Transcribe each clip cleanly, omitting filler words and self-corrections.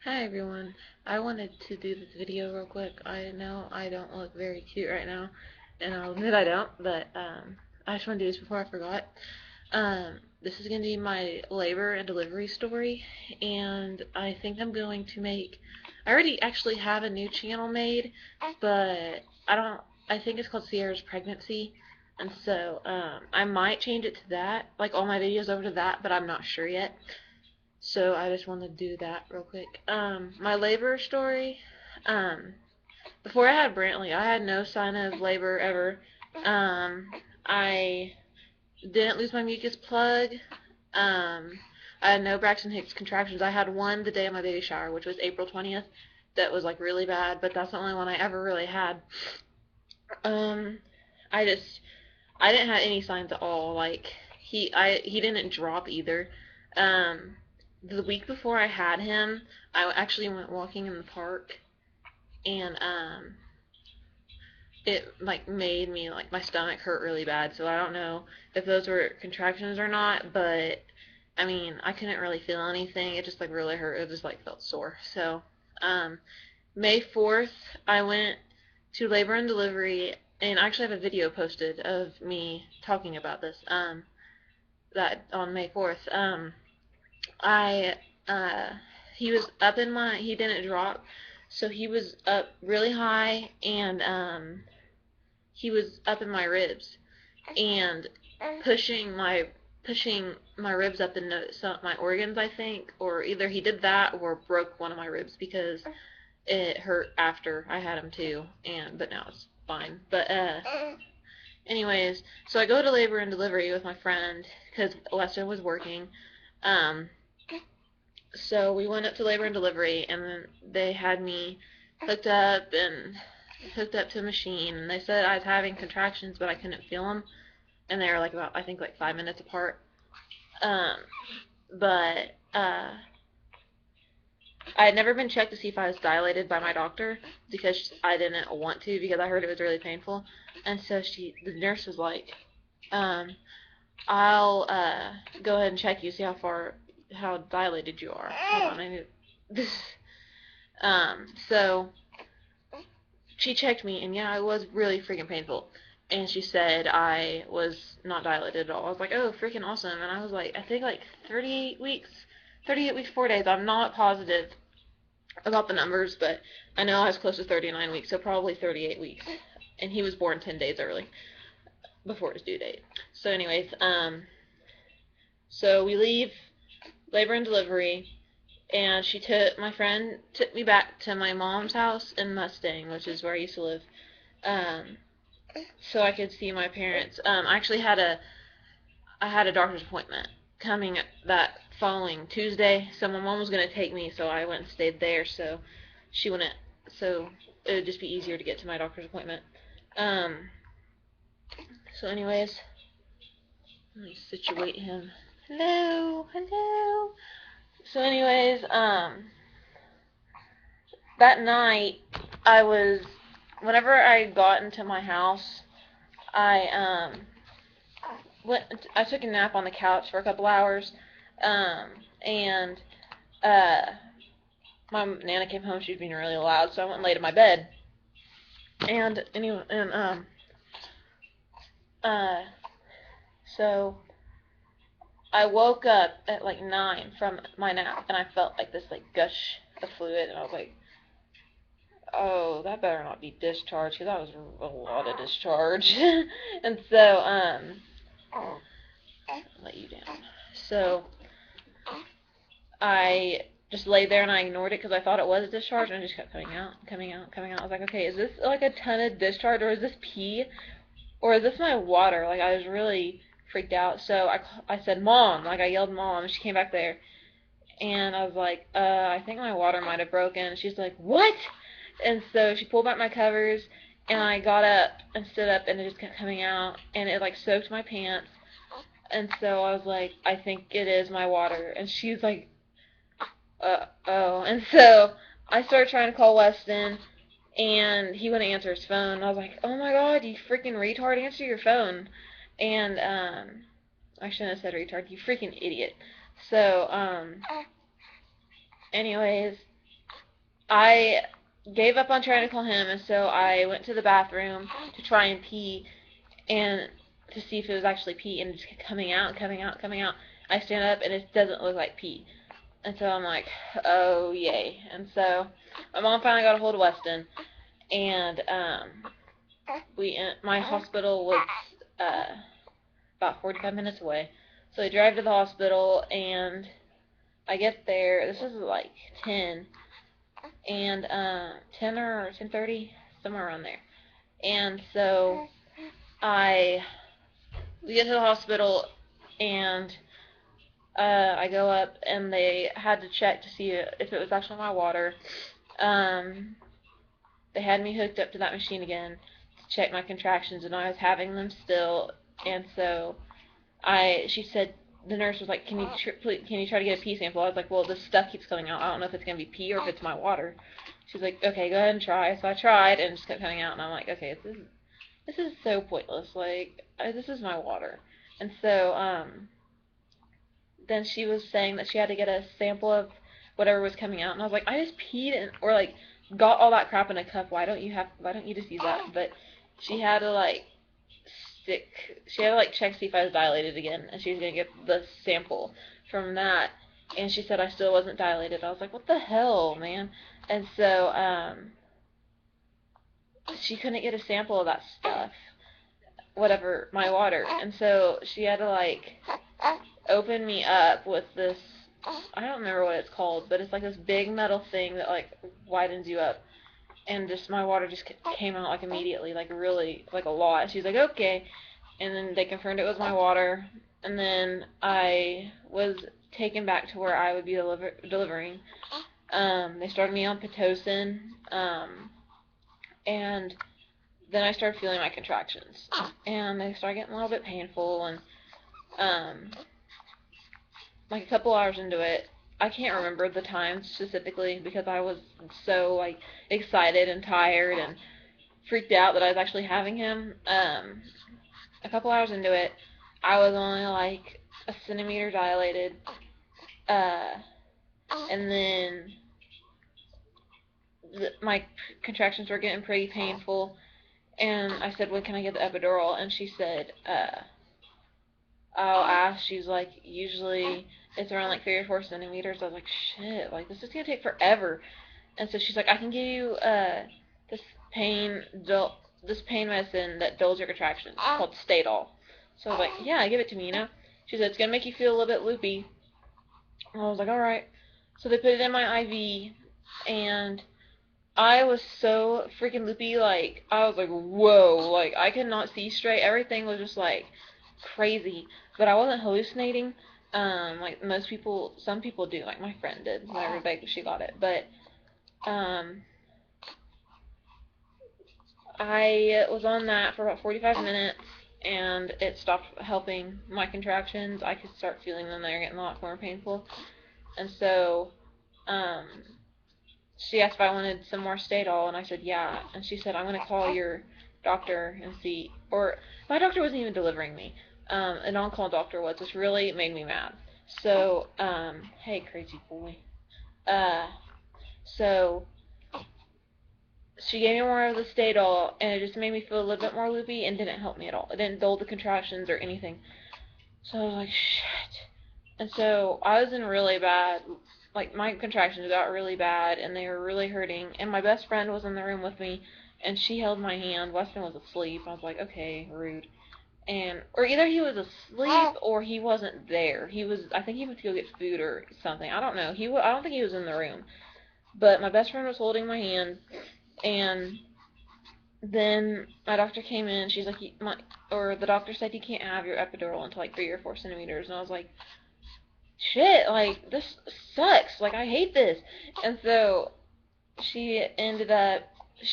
Hi everyone. I wanted to do this video real quick. I know I don't look very cute right now, and I'll admit I don't, but I just want to do this before I forgot. This is going to be my labor and delivery story, and I think I'm going to make. I already actually have a new channel made, but I think it's called Sierra's Pregnancy, and so I might change it to that, like all my videos over to that, but I'm not sure yet. So I just want to do that real quick. My labor story. Um, Before I had Brantley, I had no sign of labor ever. I didn't lose my mucus plug. Um, I had no Braxton Hicks contractions. I had one the day of my baby shower, which was April 20th. That was like really bad, but that's the only one I ever really had. Um, I just I didn't have any signs at all. Like he didn't drop either. Um, the week before I had him, I actually went walking in the park, and it like made me like my stomach hurt really bad. So I don't know if those were contractions or not, but I mean I couldn't really feel anything. It just like really hurt. It just like felt sore. So um, May 4th, I went to labor and delivery, and I actually have a video posted of me talking about this. That on May 4th. I uh, he was up in my he didn't drop, so he was up really high, and he was up in my ribs and pushing my ribs up into some my organs, I think, or either he did that or broke one of my ribs because it hurt after I had him too, and but now it's fine. But anyways, so I go to labor and delivery with my friend because Lester was working. Um, so we went up to labor and delivery, and then they had me hooked up and hooked up to a machine, and they said I was having contractions, but I couldn't feel them, and they were like about I think like 5 minutes apart. Um, but I had never been checked to see if I was dilated by my doctor because I didn't want to because I heard it was really painful, and so the nurse was like, um, I'll go ahead and check you, see how dilated you are. Hold on, I need this. So she checked me, and yeah, it was really freaking painful. And she said I was not dilated at all. I was like, oh, freaking awesome. And I was like, I think like 38 weeks, 38 weeks, 4 days. I'm not positive about the numbers, but I know I was close to 39 weeks, so probably 38 weeks. And he was born 10 days early before his due date. So, anyways, so we leave labor and delivery, and my friend took me back to my mom's house in Mustang, which is where I used to live, um, so I could see my parents. I had a doctor's appointment coming that following Tuesday, so my mom was gonna take me, so I went and stayed there, so she wouldn't, so it would just be easier to get to my doctor's appointment. Um, so anyways, let me situate him. Hello, hello. So anyways, that night, I was, whenever I got into my house, I went. I took a nap on the couch for a couple hours, and uh, my nana came home. She was being really loud, so I went and laid in my bed. And anyway, and uh, so I woke up at like 9 from my nap, and I felt like this like gush of fluid, and I was like, oh, that better not be discharge, because that was a lot of discharge. And so, I'll let you down. So, I just laid there and I ignored it because I thought it was a discharge, and it just kept coming out, coming out, coming out. I was like, okay, is this like a ton of discharge, or is this pee, or is this my water? Like, I was really freaked out. So I said, Mom, like I yelled, Mom, and she came back there, and I was like, I think my water might have broken. And she's like, what? And so she pulled back my covers, and I got up and stood up, and it just kept coming out, and it like soaked my pants. And so I was like, I think it is my water. And she's like, oh. And so I started trying to call Weston, and he wouldn't answer his phone. I was like, oh my god, you freaking retard, answer your phone. And, I shouldn't have said retard, you freaking idiot. So, anyways, I gave up on trying to call him, and so I went to the bathroom to try and pee, and to see if it was actually pee, and it just kept coming out, coming out, coming out. I stand up, and it doesn't look like pee. And so I'm like, oh, yay. And so my mom finally got a hold of Weston, and my hospital was about 45 minutes away. So I drive to the hospital, and I get there. This was like 10, and 10 or 10:30, somewhere around there. And so we get to the hospital, and I go up, and they had to check to see if it was actually my water. They had me hooked up to that machine again to check my contractions, and I was having them still. And so she said, the nurse was like, can you try to get a pee sample? I was like, well, this stuff keeps coming out. I don't know if it's going to be pee or if it's my water. She's like, okay, go ahead and try. So I tried, and it just kept coming out, and I'm like, okay, this is so pointless. Like, this is my water. And so then she was saying that she had to get a sample of whatever was coming out, and I was like, I just peed or like got all that crap in a cup. Why don't you just use that? But she had to like check to see if I was dilated again, and she was gonna get the sample from that, and she said I still wasn't dilated. I was like, what the hell, man? And so she couldn't get a sample of that stuff, whatever, my water, and so she had to like open me up with this, I don't remember what it's called, but it's like this big metal thing that like widens you up, and just my water just came out like immediately, like really, like a lot. She's like, okay, and then they confirmed it was my water, and then I was taken back to where I would be delivering. They started me on Pitocin, and then I started feeling my contractions, and they started getting a little bit painful, and like a couple hours into it, I can't remember the time specifically because I was so like excited and tired and freaked out that I was actually having him. A couple hours into it, I was only like a centimeter dilated, and then my contractions were getting pretty painful, and I said, when can I get the epidural? And she said, I'll ask. She's like, usually it's around like 3 or 4 centimeters. I was like, shit, like this is gonna take forever. And so she's like, I can give you this pain medicine that dulls your contractions. It's called Stadol. So I was like, yeah, give it to me, She said, it's gonna make you feel a little bit loopy. And I was like, alright. So they put it in my IV, and I was so freaking loopy, like, I was like, whoa, like, I could not see straight. Everything was just like crazy, but I wasn't hallucinating, like some people do, like my friend did whenever she got it, but, I was on that for about 45 minutes, and it stopped helping my contractions. I could start feeling them. They were getting a lot more painful, and so, she asked if I wanted some more Stadol, and I said yeah, and she said, I'm going to call your doctor and see, or my doctor wasn't even delivering me, an on-call doctor was, which really made me mad. So, hey, crazy boy. So she gave me more of the Stadol, and it just made me feel a little bit more loopy and didn't help me at all. It didn't dull the contractions or anything. So I was like, shit. And so I was in really bad, like my contractions got really bad, and they were really hurting. And my best friend was in the room with me, and she held my hand. Weston was asleep. I was like, okay, rude. Or either he was asleep or he wasn't there. I think he went to go get food or something. I don't know. I don't think he was in the room. But my best friend was holding my hand, and then my doctor came in. She's like, the doctor said you can't have your epidural until like 3 or 4 centimeters. And I was like, shit, like, this sucks. Like, I hate this. And so she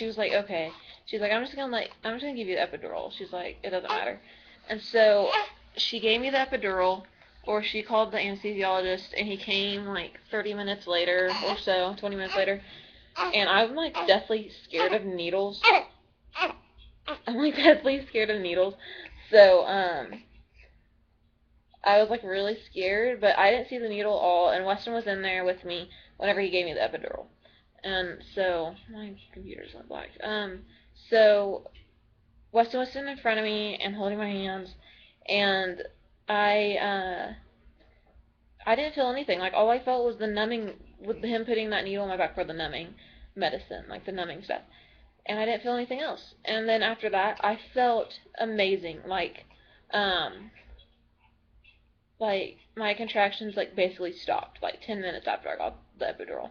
was like, okay. She's like, I'm just gonna give you the epidural. She's like, it doesn't matter. And so she gave me the epidural, or she called the anesthesiologist, and he came like 30 minutes later or so, 20 minutes later, and I'm like deathly scared of needles. So, I was like really scared, but I didn't see the needle at all, and Weston was in there with me whenever he gave me the epidural. And so, my computer's on black. So Weston was sitting in front of me and holding my hands, and I, I didn't feel anything. Like, all I felt was the numbing, with him putting that needle in my back for the numbing medicine, like the numbing stuff. And I didn't feel anything else. And then after that, I felt amazing. Um, like my contractions like basically stopped like 10 minutes after I got the epidural.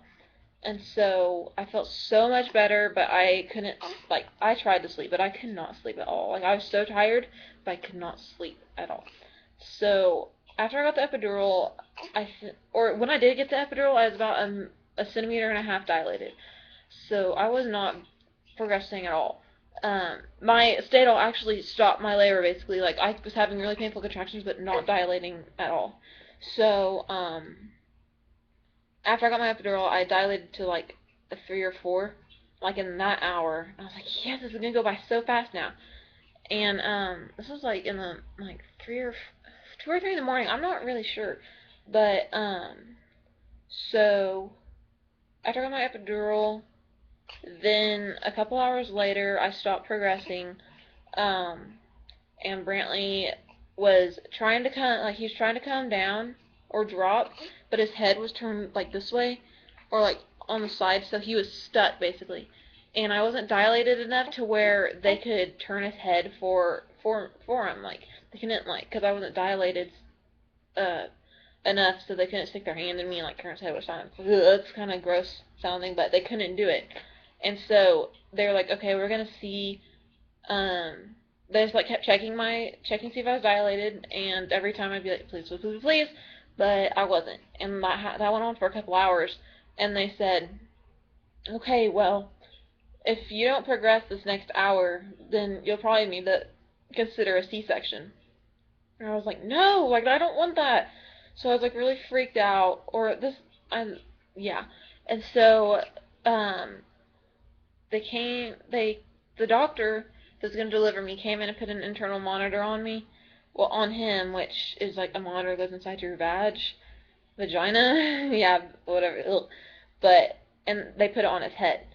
And so I felt so much better, but I couldn't, like, I tried to sleep, but I could not sleep at all. Like, I was so tired, but I could not sleep at all. So after I got the epidural, or when I did get the epidural, I was about a centimeter and a half dilated. So I was not progressing at all. My Stadol actually stopped my labor basically. Like, I was having really painful contractions, but not dilating at all. So, after I got my epidural, I dilated to like a 3 or 4, like in that hour. I was like, yes, this is gonna go by so fast now. And this was like in the like 2 or 3 in the morning. I'm not really sure, but so after I got my epidural, then a couple hours later, I stopped progressing. Um, and Brantley was trying to he was trying to come down or drop, but his head was turned like this way, or like on the side, so he was stuck basically. And I wasn't dilated enough to where they could turn his head for him. Like, they couldn't, like, because I wasn't dilated uh enough, so they couldn't stick their hand in me and like turn his head, which sounded, it's kind of gross sounding, but they couldn't do it. And so they were like, okay, we're gonna see. They just like kept checking to see if I was dilated, and every time I'd be like, please, please, please, please, but I wasn't. And that went on for a couple hours, and they said, okay, well, if you don't progress this next hour, then you'll probably need to consider a C-section. And I was like, no, like, I don't want that. So I was like really freaked out, or this, yeah. And so, um, the doctor that's going to deliver me came in and put an internal monitor on me. Well, on him, which is like a monitor that goes inside your vagina. Yeah, whatever. Ugh. But, and they put it on his head.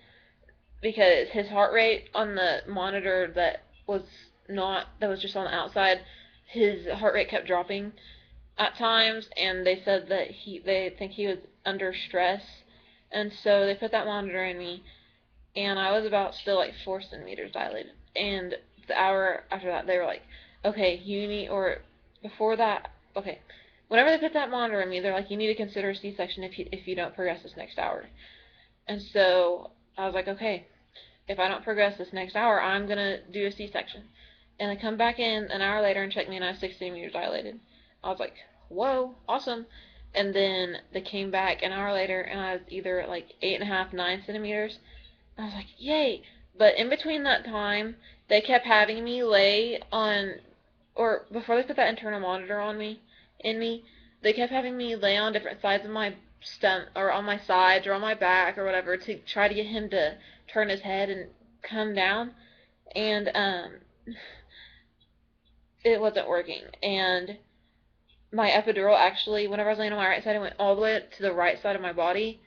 Because his heart rate on the monitor that was just on the outside, his heart rate kept dropping at times, and they said that they think he was under stress. And so they put that monitor in me, and I was about still like 4 centimeters dilated. And the hour after that, they were like, okay, or before that, okay, whenever they put that monitor in me, they're like, you need to consider a C-section if you don't progress this next hour. And so I was like, okay, if I don't progress this next hour, I'm gonna do a C-section. And they come back in an hour later and check me, and I was 6 centimeters dilated. I was like, whoa, awesome. And then they came back an hour later, and I was either like 8.5, 9 centimeters. I was like, yay! But in between that time, they kept having me lay on, or before they put that internal monitor in me, they kept having me lay on different sides of my stomach, or on my sides, or on my back, or whatever, to try to get him to turn his head and come down. And, it wasn't working. And my epidural actually, whenever I was laying on my right side, it went all the way to the right side of my body,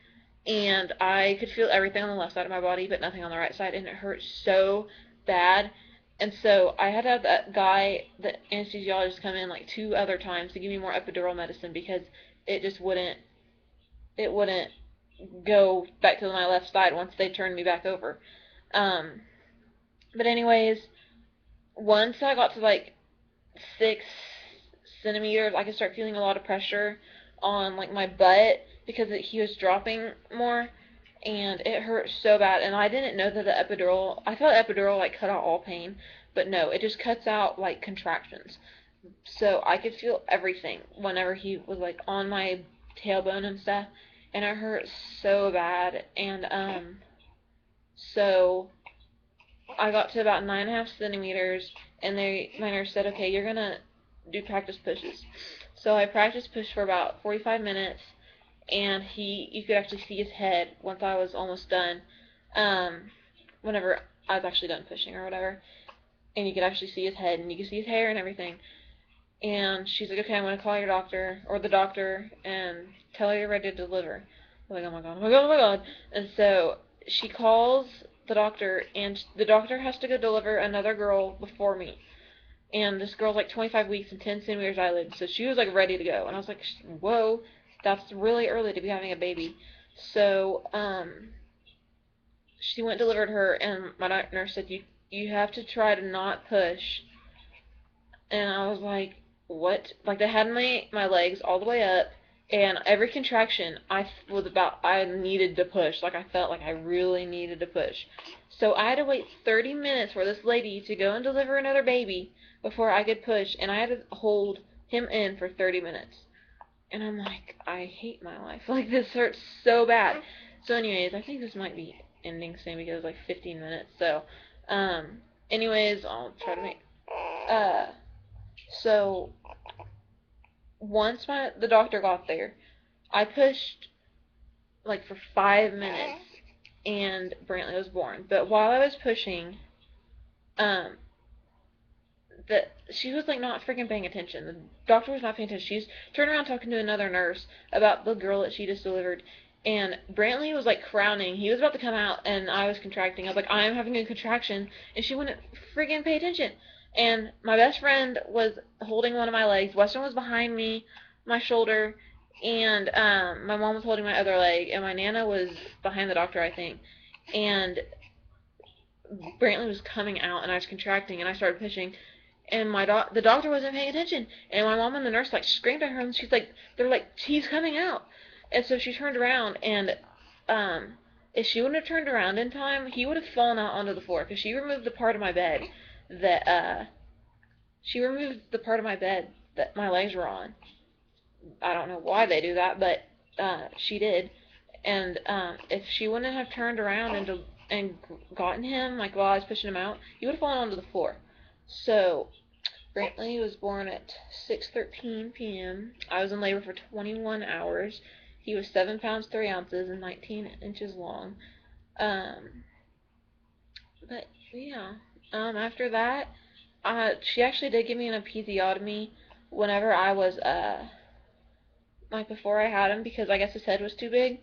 and I could feel everything on the left side of my body, but nothing on the right side, and it hurt so bad. And so I had to have that guy, the anesthesiologist, come in like 2 other times to give me more epidural medicine, because it just wouldn't go back to my left side once they turned me back over. Um, but anyways, once I got to like 6 centimeters, I could start feeling a lot of pressure on like my butt, because he was dropping more, and it hurt so bad. And I didn't know that I thought epidural like cut out all pain, but no, it just cuts out like contractions. So I could feel everything whenever he was like on my tailbone and stuff, and it hurt so bad. And so I got to about 9.5 centimeters, and my nurse said, okay, you're gonna do practice pushes. So I practiced push for about 45 minutes, and you could actually see his head once I was almost done, whenever I was actually done pushing or whatever, and you could actually see his head, and you could see his hair and everything. And she's like, okay, I'm going to call your doctor, or the doctor, and tell her you're ready to deliver. Like, oh my god, oh my god, oh my god. And so she calls the doctor, and the doctor has to go deliver another girl before me. And this girl's like 25 weeks and 10 centimeters eyelid, so she was like ready to go. And I was like, whoa, that's really early to be having a baby. So, she went and delivered her, and my nurse said, you have to try to not push. And I was like, what? Like, they had my legs all the way up, and every contraction I needed to push. Like, I felt like I really needed to push. So I had to wait 30 minutes for this lady to go and deliver another baby before I could push, and I had to hold him in for 30 minutes. And I'm like, I hate my life. Like, this hurts so bad. So anyways, I think this might be ending soon because it's like 15 minutes. So, anyways, I'll try to make, uh, so once the doctor got there, I pushed like for 5 minutes, and Brantley was born. But while I was pushing, um, she was like not freaking paying attention. The doctor was not paying attention. She's turned around talking to another nurse about the girl that she just delivered. And Brantley was like crowning. He was about to come out, and I was contracting. I was like, I am having a contraction, and she wouldn't freaking pay attention. And my best friend was holding one of my legs. Weston was behind me, my shoulder, and my mom was holding my other leg, and my nana was behind the doctor, I think. And Brantley was coming out, and I was contracting, and I started pushing, and the doctor wasn't paying attention, and my mom and the nurse like screamed at her, and she's like, they're like, he's coming out. And so she turned around, and if she wouldn't have turned around in time, he would have fallen out onto the floor, because she removed the part of my bed that my legs were on. I don't know why they do that, but she did. And if she wouldn't have turned around and gotten him, like while I was pushing him out, he would have fallen onto the floor. So Brantley was born at 6:13 p.m. I was in labor for 21 hours. He was 7 pounds 3 ounces and 19 inches long. But yeah. After that, she actually did give me an episiotomy whenever I was like before I had him, because I guess his head was too big,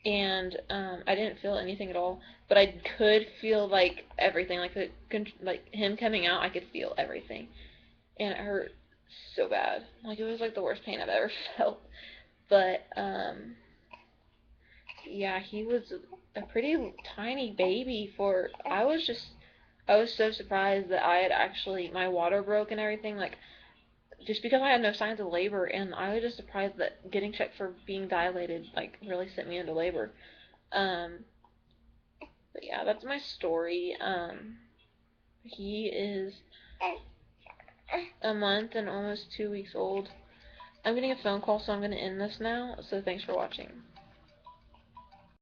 and I didn't feel anything at all, but I could feel like everything, like him coming out. I could feel everything, and it hurt so bad. Like, it was like the worst pain I've ever felt. But yeah, he was a pretty tiny baby for. I was so surprised that I had actually my water broke and everything, like just because I had no signs of labor, and I was just surprised that getting checked for being dilated like really sent me into labor. Um, but yeah, that's my story. He is a month and almost 2 weeks old. I'm getting a phone call, so I'm going to end this now. So thanks for watching.